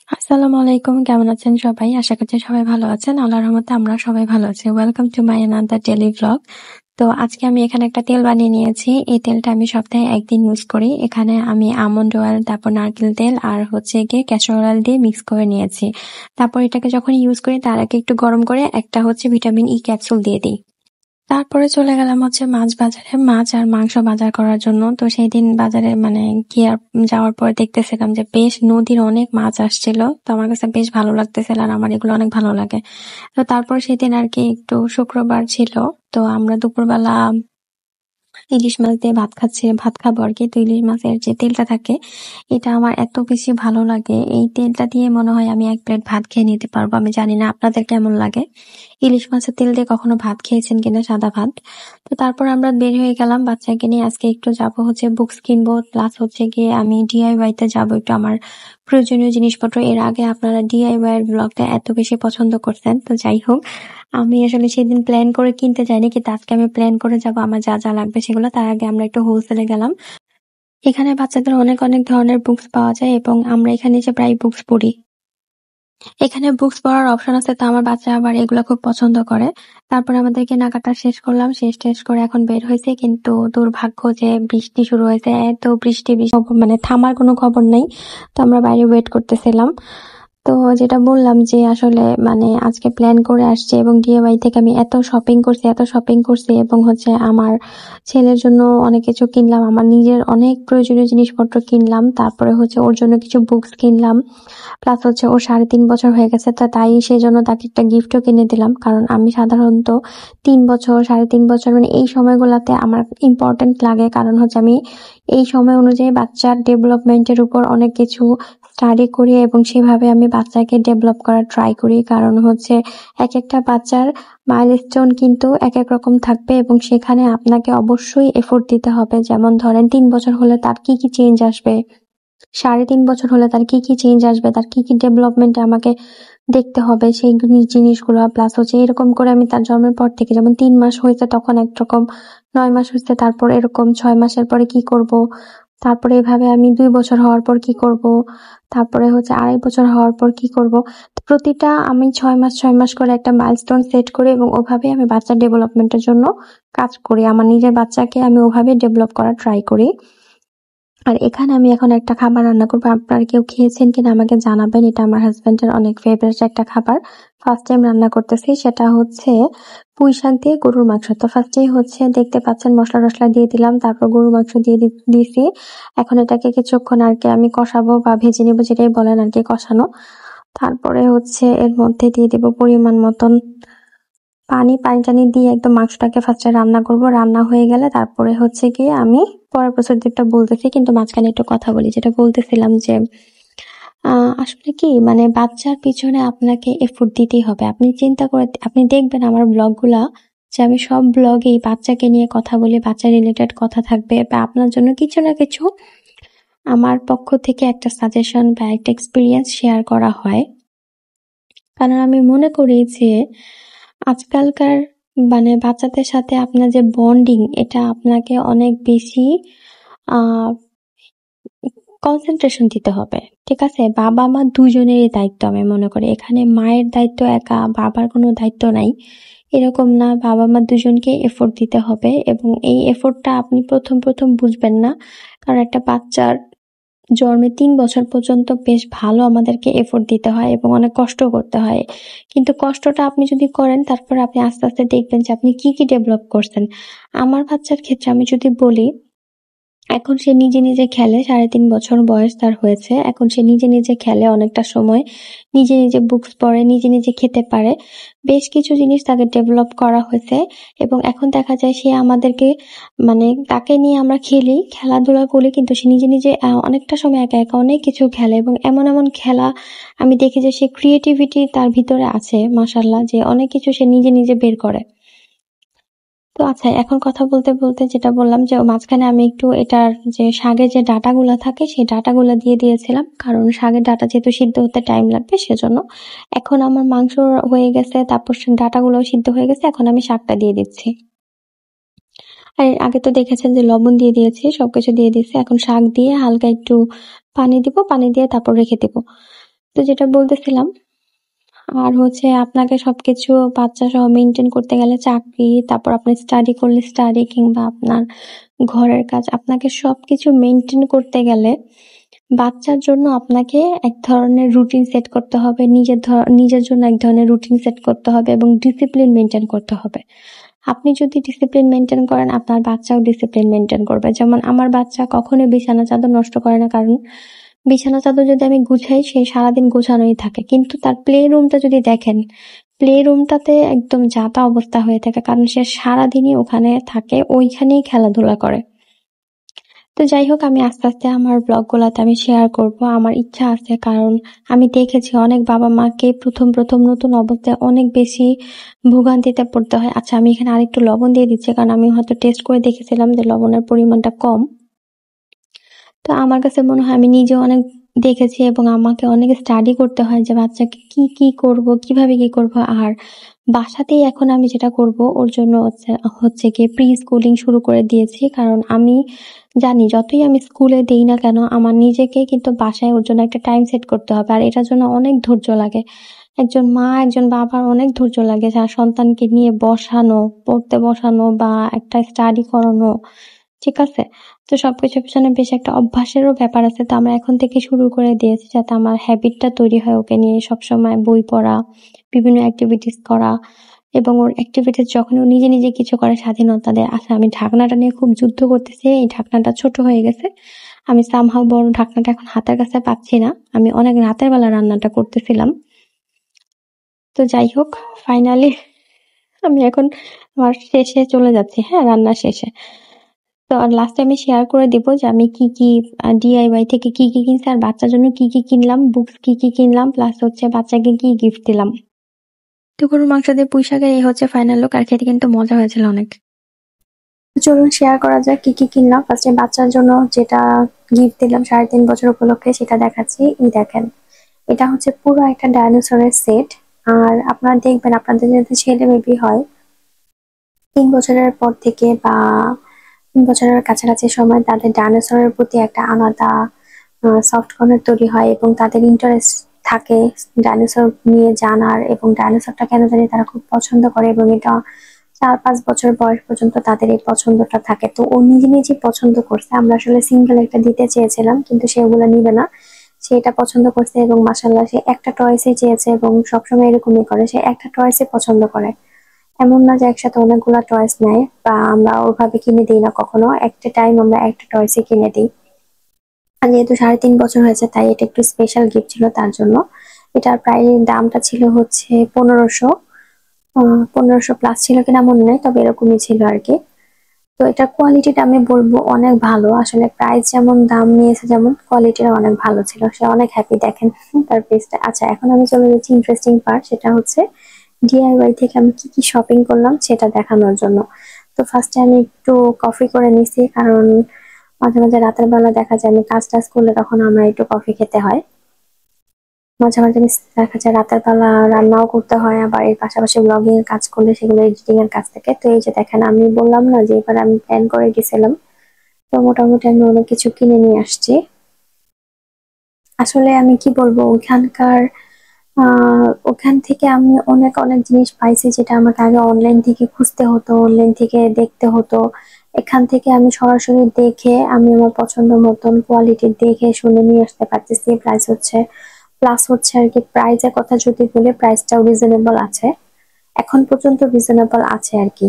আসসালামু আলাইকুম, কেমন আছেন সবাই? আশা করছি সবাই ভালো আছেন। আল্লাহর রহমতে আমরা সবাই ভালো আছি। Welcome to my another daily vlog. তো আজকে আমি এখানে একটা তেল বানিয়ে নিয়েছি। এই তেলটা আমি সপ্তাহে একদিন ইউজ করি। এখানে আমি আমন্ড অয়েল, তারপর নারকেল তেল আর হচ্ছে গিয়ে ক্যাস্টর অয়েল দিয়ে মিক্স করে নিয়েছি। তারপর এটাকে যখন ইউজ করি তার আগে একটু গরম করে একটা হচ্ছে ভিটামিন ই ক্যাপসুল দিয়ে দিই। তারপরে চলে গেলাম হচ্ছে মাছ বাজারে, মাছ আর মাংস বাজার করার জন্য। তো সেই দিন বাজারে গিয়ে যাওয়ার পরে দেখতেছিলাম যে বেশ নদীর অনেক মাছ আসছিল। তো আমার কাছে বেশ ভালো লাগতেছিল আর আমার এগুলো অনেক ভালো লাগে। তো তারপর সেদিন আর কি একটু শুক্রবার ছিল। তো আমরা দুপুরবেলা ইলিশ মাছ দিয়ে ভাত খাবো আর কি। তো ইলিশ মাছের যে তেলটা থাকে এটা আমার এত বেশি ভালো লাগে। এই তেলটা দিয়ে মনে হয় আমি এক প্লেট ভাত খেয়ে নিতে পারবো। আমি জানি না আপনাদের কেমন লাগে, ইলিশ মাছের তেল দিয়ে কখনো ভাত খেয়েছেন কিনা, সাদা ভাত। তো তারপর আমরা বের হয়ে গেলাম বাচ্চাকে নিয়ে। আজকে একটু যাবো হচ্ছে বুকস কিনবো, প্লাস হচ্ছে গিয়ে আমি ডিআইওয়াই তে যাবো একটু আমার প্রয়োজনীয় জিনিসপত্র। এর আগে আপনারা ডিআইওয়াই এর ব্লগটা এত বেশি পছন্দ করতেন। তো যাই হোক, আমি আসলে সেদিন প্ল্যান করে কিনতে যাইনি, কিন্তু আজকে আমি প্ল্যান করে যাবো আমার যা যা লাগবে সেগুলো। তার আগে আমরা একটু হোলসেলে গেলাম। এখানে বাচ্চাদের অনেক অনেক ধরনের বুকস পাওয়া যায় এবং আমরা এখানে এসে প্রায় বুকস পড়ি। এখানে বুকস পড়ার অপশন আছে, তো আমার বাচ্চা আবার এগুলো খুব পছন্দ করে। তারপর আমাদের কেনাকাটা শেষ করলাম, শেষ করে এখন বের হয়েছে, কিন্তু দুর্ভাগ্য যে বৃষ্টি শুরু হয়েছে। এত বৃষ্টি থামার কোনো খবর নেই। তো আমরা বাইরে ওয়েট করতেছিলাম। তো যেটা বললাম যে আসলে আজকে প্ল্যান করে আসছি এবং ডিএওয়াই থেকে আমি এত শপিং করছি এবং হচ্ছে আমার ছেলের জন্য অনেক কিছু কিনলাম, আমার নিজের অনেক প্রয়োজনীয় জিনিসপত্র কিনলাম, তারপরে হচ্ছে ওর জন্য কিছু বুকস কিনলাম, প্লাস হচ্ছে ওর 3.5 বছর হয়ে গেছে। তো তাই সেই জন্য তাকে একটা গিফটও কিনে দিলাম, কারণ আমি সাধারণত 3 বছর 3.5 বছর এই সময়গুলোতে আমার ইম্পর্টেন্ট লাগে, কারণ হচ্ছে আমি এই সময় অনুযায়ী বাচ্চার ডেভেলপমেন্টের উপর অনেক কিছু স্টাডি করি এবং সেভাবে আমি বাচ্চাকে ডেভেলপ করার ট্রাই করি। কারণ হচ্ছে এক একটা বাচ্চার মাইলস্টোন কিন্তু এক এক রকম থাকবে এবং সেখানে আপনাকে অবশ্যই এফোর্ট দিতে হবে। যেমন ধরেন 3 বছর হলে তার কি কি চেঞ্জ আসবে, 3.5 বছর হলে তার কি কি চেঞ্জ আসবে, তার কি কি ডেভেলপমেন্ট আমাকে দেখতে হবে সেই জিনিসগুলো। প্লাস হচ্ছে এরকম করে আমি তার জন্মের পর থেকে, যেমন 3 মাস হয়েছে তখন একরকম, 9 মাস হয়েছে তারপর এরকম, 6 মাসের পরে কি করব, তারপরে এভাবে আমি 2 বছর হওয়ার পর কি করব, তারপরে হচ্ছে 2.5 বছর হওয়ার পর কি করব। তো প্রতিটা আমি 6 মাস করে একটা মাইলস্টোন সেট করি এবং ওভাবে আমি বাচ্চার ডেভেলপমেন্টের জন্য কাজ করি। আমার নিজের বাচ্চাকে আমি ওভাবে ডেভেলপ করার ট্রাই করি। আর এখানে আমি এখন একটা খাবার রান্না করবো, আপনারা কেউ খেয়েছেন কিনা আমাকে জানাবেন। এটা আমার হাজবেন্ডের অনেক ফেভারিট একটা খাবার, ফার্স্ট টাইম রান্না করতেছি। সেটা হচ্ছে পুঁই শাক দিয়ে গরুর মাংস। তো ফার্স্টেই হচ্ছে দেখতে পাচ্ছেন মশলা টশলা দিয়ে দিলাম, তারপর গরুর মাংস দিয়ে দিয়েছি। এখন এটাকে কিছুক্ষণ আর কি আমি কষাবো বা ভেজে নিবো, যেটাই বলেন আর কি, কষানো। তারপরে হচ্ছে এর মধ্যে দিয়ে দিব পরিমাণ মতন পানি টানি দিয়ে একদম মাংসটাকে ফার্স্টে রান্না করব। রান্না হয়ে গেলে তারপরে হচ্ছে গিয়ে আমি পরের প্রসিডিউরটা বলতেছি, কিন্তু মাঝখানে একটু কথা বলি। যেটা বলতেছিলাম যে আসলে কি বাচ্চার পিছনে আপনাকে এফোর্ট দিতেই হবে। আপনি চিন্তা করে আপনি দেখবেন আমার ব্লগগুলা, যে আমি সব ব্লগেই বাচ্চাকে নিয়ে কথা বলি, বাচ্চা রিলেটেড কথা থাকবে বা আপনার জন্য কিছু না কিছু আমার পক্ষ থেকে একটা সাজেশন বা একটা এক্সপিরিয়েন্স শেয়ার করা হয়। কারণ আমি মনে করি যে আজকালকার বাচ্চাদের সাথে আপনার যে বন্ডিং, এটা আপনাকে অনেক বেশি কনসেন্ট্রেশন দিতে হবে। ঠিক আছে, বাবা মা দুজনেরই দায়িত্ব আমি মনে করি। এখানে মায়ের দায়িত্ব একা, বাবার কোনো দায়িত্ব নাই, এরকম না। বাবা মা দুজনকে এফোর্ট দিতে হবে এবং এই এফোর্টটা আপনি প্রথম বুঝবেন না, কারণ একটা বাচ্চার জন্মে 3 বছর পর্যন্ত বেশ ভালো আমাদেরকে এফোর্ট দিতে হয় এবং অনেক কষ্ট করতে হয়। কিন্তু কষ্টটা আপনি যদি করেন, তারপর আপনি আস্তে আস্তে দেখবেন যে আপনি কি কি ডেভেলপ করছেন। আমার বাচ্চার ক্ষেত্রে আমি যদি বলি, এখন সে নিজে নিজে খেলে, 3.5 বছর বয়স তার হয়েছে। এখন সে নিজে নিজে খেলে, অনেকটা সময় নিজে নিজে বুকস পড়ে, নিজে নিজে খেতে পারে। বেশ কিছু জিনিস তাকে ডেভেলপ করা হয়েছে এবং এখন দেখা যায় সে আমাদেরকে তাকে নিয়ে আমরা খেলি, খেলাধুলা করি, কিন্তু সে নিজে নিজে অনেকটা সময় একা একা অনেক কিছু খেলে এবং এমন এমন খেলা আমি দেখি যে সে ক্রিয়েটিভিটি তার ভিতরে আছে, মাশাআল্লাহ, যে অনেক কিছু সে নিজে নিজে বের করে। তো আচ্ছা, এখন কথা বলতে বলতে যেটা বললাম যে মাঝখানে আমি একটু এটার যে শাকের যে ডাটাগুলা থাকে সেই ডাটাগুলা দিয়ে দিয়েছিলাম, কারণ শাকের ডাটা যেহেতু সিদ্ধ হতে টাইম লাগবে সেজন্য। এখন আমার মাংস হয়ে গেছে, তারপর ডাটাগুলোও সিদ্ধ হয়ে গেছে, এখন আমি শাকটা দিয়ে দিচ্ছি। আর আগে তো দেখেছেন যে লবণ দিয়ে দিয়েছি, সবকিছু দিয়ে দিয়েছি। এখন শাক দিয়ে হালকা একটু পানি দিব, পানি দিয়ে তারপর রেখে দিব। তো যেটা বলতেছিলাম, আর হচ্ছে আপনাকে সবকিছু বাচ্চা সহ মেনটেন করতে গেলে চাকরি, তারপর আপনি স্টাডি করলে স্টাডি, কিংবা আপনার ঘরের কাজ, আপনাকে সবকিছু মেনটেন করতে গেলে বাচ্চার জন্য আপনাকে এক ধরনের রুটিন সেট করতে হবে, নিজের জন্য এক ধরনের রুটিন সেট করতে হবে এবং ডিসিপ্লিন মেনটেন করতে হবে। আপনি যদি ডিসিপ্লিন মেনটেন করেন, আপনার বাচ্চাও ডিসিপ্লিন মেনটেন করবে। যেমন আমার বাচ্চা কখনোই বিছানা চাদর নষ্ট করে না, কারণ বিছানা চাদর যদি আমি গুছাই, সে সারাদিন গোছানোই থাকে। কিন্তু তার প্লে রুমটা যদি দেখেন, প্লে রুমটাতে একদম যাতা অবস্থা হয়ে থাকে, কারণ সে সারাদিনই ওখানে থাকে, ওইখানেই খেলাধুলা করে। তো যাই হোক, আমি আস্তে আস্তে আমার ব্লগগুলোতে আমি শেয়ার করব। আমার ইচ্ছা আছে, কারণ আমি দেখেছি অনেক বাবা মাকে প্রথম প্রথম নতুন অবস্থায় অনেক বেশি ভোগান্তিতে পড়তে হয়। আচ্ছা, আমি এখানে আরেকটু লবণ দিয়ে দিচ্ছি, কারণ আমি হয়তো টেস্ট করে দেখেছিলাম যে লবণের পরিমাণটা কম। তো আমার কাছে মনে হয়, আমি নিজে অনেক দেখেছি এবং আমাকে অনেক স্টাডি করতে হয় যে বাচ্চাকে কি করব, কিভাবে কি করব। আর বাসাতেই এখন আমি যেটা করব, ওর জন্য হচ্ছে কি প্রি স্কুলিং শুরু করে দিয়েছি। কারণ আমি জানি যতই আমি স্কুলে দেই না কেন, আমার নিজেকে কিন্তু বাসায় ওর জন্য একটা টাইম সেট করতে হবে, আর এটার জন্য অনেক ধৈর্য লাগে। একজন মা, একজন বাবার অনেক ধৈর্য লাগে যার সন্তানকে নিয়ে বসানো, পড়তে বসানো বা একটা স্টাডি করানো, ঠিক আছে? তো সবকিছুর পেছনে বেশ একটা অভ্যাসেরও ব্যাপার আছে। তো আমরা এখন থেকে শুরু করে দিয়েছি, যাতে আমার হ্যাবিটটা তৈরি হয় ওকে নিয়ে সবসময় বই পড়া, বিভিন্ন অ্যাক্টিভিটিস করা, এবং ওর অ্যাক্টিভিটিস যখন ও নিজে নিজে কিছু করে স্বাধীনতা দেয়। আচ্ছা, আমি ঢাকনাটা নিয়ে খুব যুদ্ধ করতেছি, এই ঢাকনাটা ছোট হয়ে গেছে। আমি সামহাউ বড় ঢাকনাটা এখন হাতের কাছে পাচ্ছি না। আমি অনেক রাতের বেলা রান্নাটা করতেছিলাম। তো যাই হোক, ফাইনালি আমি এখন আমার শেষে চলে যাচ্ছি, হ্যাঁ, রান্না শেষে। তো লাস্টে আমি শেয়ার করে দিব যে আমি কি ডিআইওয়াই থেকে কি কিনছি, আর বাচ্চার জন্য কি কিনলাম, বুকস কি কিনলাম, প্লাস হচ্ছে বাচ্চাকে কি গিফট দিলাম। তো গরুর মাংস দিয়ে পুঁই শাকের এই হচ্ছে ফাইনাল লুক, আর খেতে কিন্তু মজা হয়েছিল অনেক। চলুন শেয়ার করা যাক কি কিনলাম। ফার্স্টে বাচ্চার জন্য যেটা গিফট দিলাম 3.5 বছর উপলক্ষে, সেটা দেখাচ্ছি। এই দেখেন, এটা হচ্ছে পুরো একটা ডাইনোসরের সেট। আর আপনারা দেখবেন, আপনাদের যদি ছেলে বেবি হয় 3 বছরের পর থেকে বা 3 বছরের কাছাকাছি সময়, তাদের ডাইনোসরের প্রতি একটা আলাদা সফট কর্নার তৈরি হয় এবং তাদের ইন্টারেস্ট থাকে ডাইনোসর নিয়ে জানার, এবং ডাইনোসরটা কেন জানি তারা খুব পছন্দ করে, এবং এটা 4-5 বছর বয়স পর্যন্ত তাদের এই পছন্দটা থাকে। তো ও নিজে নিজে পছন্দ করছে। আমরা আসলে সিঙ্গেল একটা দিতে চেয়েছিলাম, কিন্তু সে ওগুলো নিবে না। সে এটা পছন্দ করছে এবং মাশাআল্লাহ সে একটা টয়েসই চেয়েছে, এবং সবসময় এরকমই করে, সে একটা টয়েসই পছন্দ করে। এমন না যে একসাথে অনেকগুলা টয়েস নেয়, বা আমরা ওভাবে কিনে দিই না কখনো। একটা টাইম আমরা একটা টয়েসই কিনে দিই। আর যেহেতু 3.5 বছর হয়েছে, তাই এটা একটু স্পেশাল গিফট ছিল তার জন্য। এটার প্রায় দামটা ছিল হচ্ছে 1500। 1500 প্লাস ছিল কিনা মনে নেই, তবে এরকমই ছিল আর কি। তো এটার কোয়ালিটিটা আমি বলবো অনেক ভালো। আসলে প্রাইস যেমন, দাম নিয়েছে যেমন, কোয়ালিটিটা অনেক ভালো ছিল। সে অনেক হ্যাপি, দেখেন তার পেজটা। আচ্ছা, এখন আমি চলে যাচ্ছি ইন্টারেস্টিং পার্ট, সেটা হচ্ছে ডিআইওয়াই থেকে আমি কি শপিং করলাম সেটা দেখানোর জন্য। তো ফার্স্টে আমি একটু কফি করে নিছি, কারণ মাঝে মাঝে রাতের বেলা দেখা যায় আমি কাজ টাজ করলে তখন আমার একটু কফি খেতে হয়। মাঝে মাঝে দেখা যায় রাতের বেলা রান্নাও করতে হয়, আবার এর পাশাপাশি ব্লগিং এর কাজ করলে সেগুলো এডিটিং এর কাজ থাকে। তো এই যে দেখেন, আমি বললাম না যে এবার আমি প্ল্যান করে গেছিলাম, তো মোটামুটি আমি অনেক কিছু কিনে নিয়ে আসছি। আসলে আমি কি বলবো, ওখান থেকে আমি অনেক অনেক জিনিস পাইছি, যেটা আমাকে আগে অনলাইন থেকে খুঁজতে হতো, অনলাইন থেকে দেখতে হতো। এখান থেকে আমি সরাসরি দেখে, আমি আমার পছন্দ মতন কোয়ালিটি দেখে শুনে নিয়ে আসতে পারতেছি। প্লাস হচ্ছে আর কি, প্রাইসের কথা যদি বলি, প্রাইসটাও রিজনেবল আছে, এখন পর্যন্ত রিজনেবল আছে আর কি।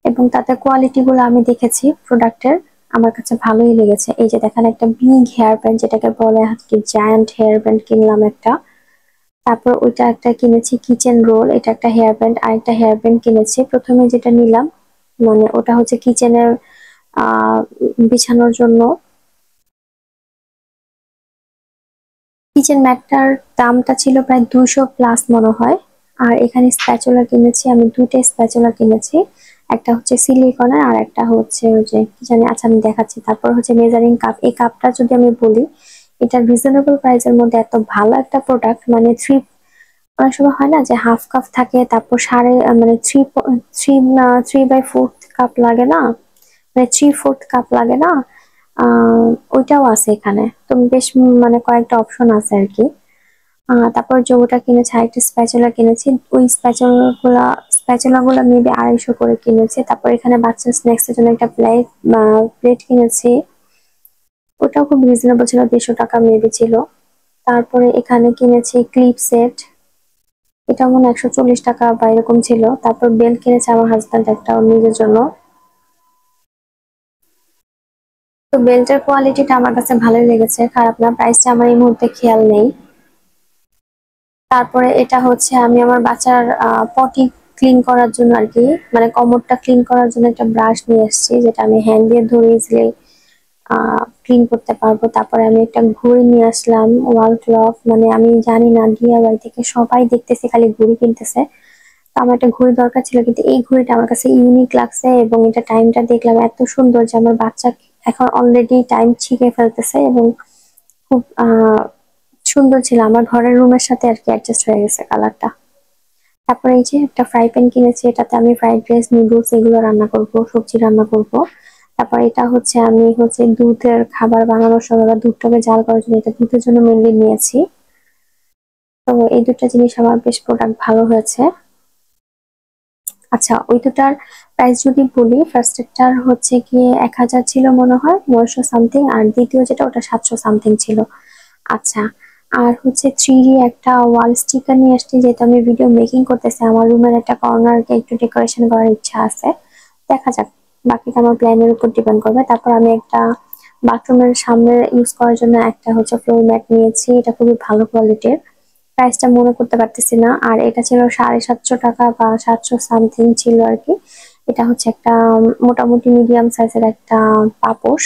এবং তাতে কোয়ালিটি গুলো আমি দেখেছি প্রোডাক্টের, আমার কাছে ভালোই লেগেছে। এই যে দেখেন, একটা বিগ হেয়ার ব্যান্ড, যেটাকে বলে আর কি জায়ান্ট হেয়ার ব্যান্ড কিনলাম একটা। তারপর ওইটা একটা কিনেছি কিচেন রোল, এটা একটা হেয়ার ব্যান্ড। আরেকটা হেয়ার ব্যান্ড কিনেছি। প্রথমে যেটা নিলাম, মানে ওটা হচ্ছে কিচেনের বিছানোর জন্য। কিচেন ম্যাটটার দামটা ছিল প্রায় 200 প্লাস মনে হয়। আর এখানে স্প্যাচুলা কিনেছি, আমি 2টা স্প্যাচুলা কিনেছি। একটা হচ্ছে সিলিকনের, আর একটা হচ্ছে ওই যে কি জানি, আচ্ছা আমি দেখাচ্ছি। তারপর হচ্ছে মেজারিং কাপ। এই কাপটা যদি আমি বলি, এটা রিজনেবল প্রাইসের মধ্যে এত ভালো একটা প্রোডাক্ট, মানে অনেক সময় হয় না যে হাফ কাপ থাকে, তারপর মানে থ্রি থ্রি 3/4 কাপ লাগে না, মানে 3/4 কাপ লাগে না, ওইটাও আছে এখানে। তো বেশ মানে কয়েকটা অপশন আছে আর কি। তারপর ওটা কিনেছি, আরেকটা স্প্যাচুলা কিনেছি। ওই স্প্যাচুলা গুলো মেবি 250 করে কিনেছি। তারপর এখানে বাচ্চার স্ন্যাক্স এর জন্য একটা প্লেট কিনেছি, ওটাও খুব রিজনেবল ছিল, 150 টাকা মেবি ছিল। তারপরে এখানে কিনেছি ক্লিপ সেট, এটা মনে হয় 140 টাকা বা এরকম ছিল। তারপর বেল্ট কিনেছে আমার হাজব্যান্ড একটা ওর নিজের জন্য। তো বেল্টের কোয়ালিটিটা আমার কাছে ভালোই লেগেছে, খারাপ না। প্রাইসটা আমার এই মুহূর্তে খেয়াল নেই। তারপরে এটা হচ্ছে আমি আমার বাচ্চার পটি ক্লিন করার জন্য আর কি, মানে কোমরটা ক্লিন করার জন্য একটা ব্রাশ নিয়ে এসেছি, যেটা আমি হ্যান্ড দিয়ে ধরে ইজিলি ক্লিন করতে পারবো। তারপরে আমি একটা ঘড়ি নিয়ে আসলাম, ওয়াল ক্লক। মানে আমি জানি না, ডিআইওয়াই থেকে সবাই দেখতেছি খালি ঘড়ি কিনতেছে, তো আমার একটা ঘড়ি দরকার ছিল। কিন্তু এই ঘড়িটা আমার কাছে ইউনিক লাগছে এবং এটা টাইমটা দেখলাম এত সুন্দর যে আমার বাচ্চা এখন অলরেডি টাইম শিখে ফেলতেছে এবং খুব সুন্দর ছিল, আমার ঘরের রুমের সাথে আর কি অ্যাডজাস্ট হয়ে গেছে কালারটা। তারপরে এই যে একটা ফ্রাই প্যান কিনেছি, এটাতে আমি ফ্রাইড রাইস, নুডলস এগুলো রান্না করব, সবজি রান্না করব। তারপর এটা হচ্ছে আমি দুধের খাবার বানানোর সময় বা দুধটাকে জাল করার জন্য এটা দুধের জন্য মেনলি নিয়েছি। তো এই দুটো জিনিস আমার বেশ প্রোডাক্ট ভালো হয়েছে। আচ্ছা, ওই দুটার প্রাইস যদি বলি, ফার্স্ট এরটার হচ্ছে গিয়ে 1000 ছিল মনে হয়, 900 সামথিং, আর দ্বিতীয় যেটা ওটা 700 সামথিং ছিল। আচ্ছা, আর হচ্ছে 3D একটা ওয়াল স্টিকার নিয়ে আসছি, যেহেতু আমি ভিডিও মেকিং করতেছি, আমার রুমের একটা কর্নারকে একটু ডেকোরেশন করার ইচ্ছা আছে। দেখা যাক, বাকিটা আমার প্ল্যানের উপর ডিপেন্ড করবে। তারপর আমি একটা বাথরুমের সামনে ইউজ করার জন্য একটা ফ্লোর ম্যাট নিয়েছি, এটা খুবই ভালো কোয়ালিটির। প্রাইসটা মনে করতে পারতেছি না। আর এটা ছিল 750 টাকা বা 700 সামথিং ছিল আর কি। এটা হচ্ছে একটা মোটামুটি মিডিয়াম সাইজের একটা পাপোশ,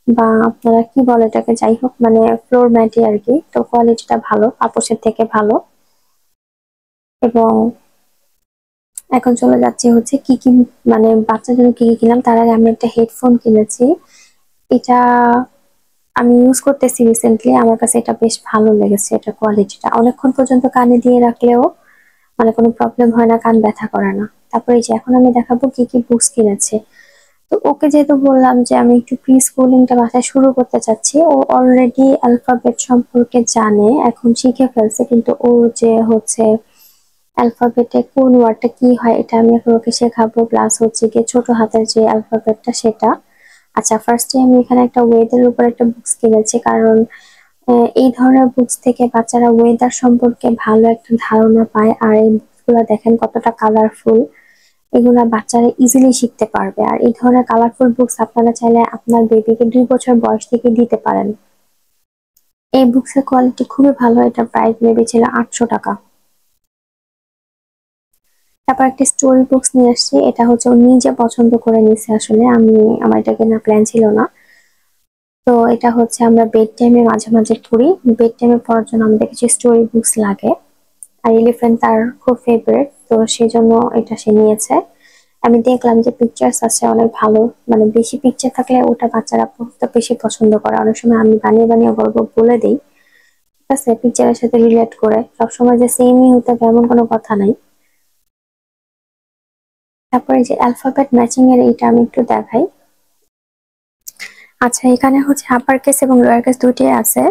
বা আপনারা কি বলে এটাকে, যাই হোক, মানে ফ্লোর ম্যাটই আর কি। তো কোয়ালিটিটা ভালো, পাপোশের থেকে ভালো। এবং এখন চলে যাচ্ছে হচ্ছে কি কি, মানে বাচ্চার জন্য কি কি কিনলাম। তার আগে আমি একটা হেডফোন কিনেছি, এটা আমি ইউজ করতেছি রিসেন্টলি, আমার কাছে এটা বেশ ভালো লেগেছে। এটা কোয়ালিটিটা অনেকক্ষণ পর্যন্ত কানে দিয়ে রাখলেও মানে কোনো প্রবলেম হয় না, কান ব্যথা করে না। তারপরে এই যে এখন আমি দেখাবো কি কি বুকস কিনেছে। তো ওকে যেহেতু বললাম যে আমি একটু প্রি স্কুলিংটা বাসায় শুরু করতে চাচ্ছি, ও অলরেডি অ্যালফাবেট সম্পর্কে জানে, এখন শিখে ফেলছে, কিন্তু ও যে অ্যালফাবেটে কোন ওয়ার্ডটা কি হয় এটা আমি এখন ওকে শেখাবো, প্লাস হচ্ছে গিয়ে ছোট হাতের যে অ্যালফাবেটটা সেটা। আচ্ছা, ফার্স্টে আমি এখানে একটা ওয়েদার উপর একটা বুকস কিনেছি, কারণ এই ধরনের বুকস থেকে বাচ্চারা ওয়েদার সম্পর্কে ভালো একটা ধারণা পায়। আর এই বুকসগুলো দেখেন কতটা কালারফুল, এগুলা বাচ্চারা ইজিলি শিখতে পারবে। আর এই ধরনের কালারফুল বুকস আপনারা চাইলে আপনার বেবিকে 2 বছর বয়স থেকে দিতে পারেন। এই বুকসের কোয়ালিটি খুবই ভালো, এটা প্রাইস মেবি ছিল 800 টাকা। তারপর একটা স্টোরি বুকস নিয়ে আসছি, এটা হচ্ছে ও নিজে পছন্দ করে নিছে, আসলে আমার এটা কেনার প্ল্যান ছিল না। তো এটা হচ্ছে আমরা বেড টাইমে মাঝে মাঝে পড়ি, বেড টাইমে পড়ার জন্য আমাদের কিছু স্টোরি বুকস লাগে। আর এলিফ্যান্ট তার খুব ফেভারিট, তো সেই জন্য এটা সে নিয়েছে। আমি দেখলাম যে পিকচার্স আছে অনেক ভালো, মানে বেশি পিকচার থাকলে ওটা বাচ্চারা পড়তে বেশি পছন্দ করে। অনেক সময় আমি বানিয়ে বানিয়ে গল্প বলে দিই, ঠিক আছে, পিকচারের সাথে রিলেট করে। সবসময় যে সেমই হতে হবে এমন কোনো কথা নাই। তারপরে যে অ্যালফাবেট ম্যাচিং এর এইটা আমি একটু দেখাই। আচ্ছা, এখানে হচ্ছে আপার কেস এবং লোয়ার কেস দুটোই আছে,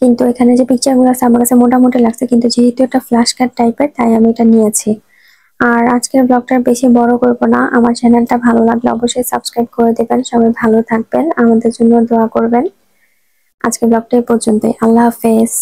কিন্তু এখানে যে পিকচার গুলো আছে আমার কাছে মোটামুটি লাগছে, কিন্তু যেহেতু এটা ফ্ল্যাশ কার্ড টাইপের তাই আমি এটা নিয়েছি। আর আজকের ব্লগটা বেশি বড় করব না, আমার চ্যানেলটা ভালো লাগলে অবশ্যই সাবস্ক্রাইব করে দেবেন। সবাই ভালো থাকবেন, আমাদের জন্য দোয়া করবেন। আজকের ব্লগটা এই পর্যন্তই, আল্লাহ হাফেজ।